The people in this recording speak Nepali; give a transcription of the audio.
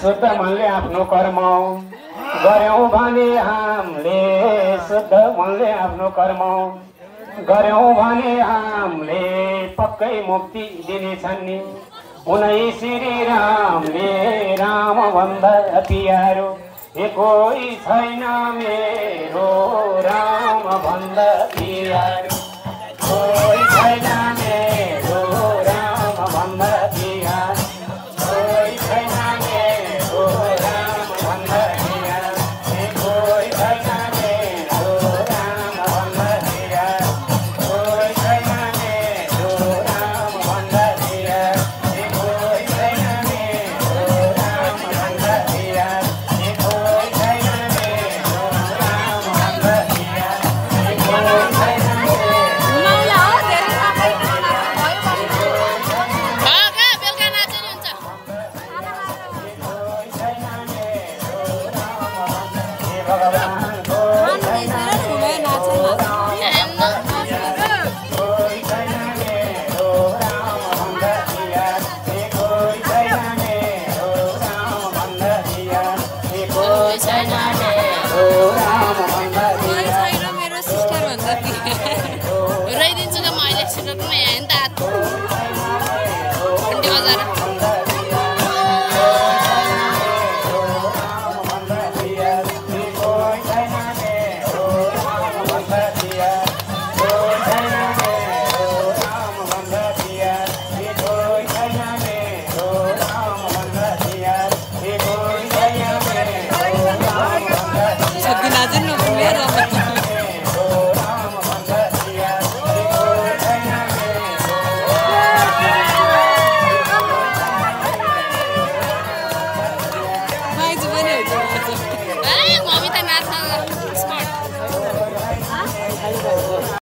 शुद्ध मनले आफ्नो कर्म गर्यौं भने हामीले शुद्ध मनले आफ्नो कर्म गर्यौं भने हामीले पक्कै मुक्ति दिनेछन् नि उनै श्री रामले राम भन्दा प्यारो हे कोही छैन मेरो राम भन्दा प्यारो कोही छैन मेरो राम भन्दा प्यारो कोही छैन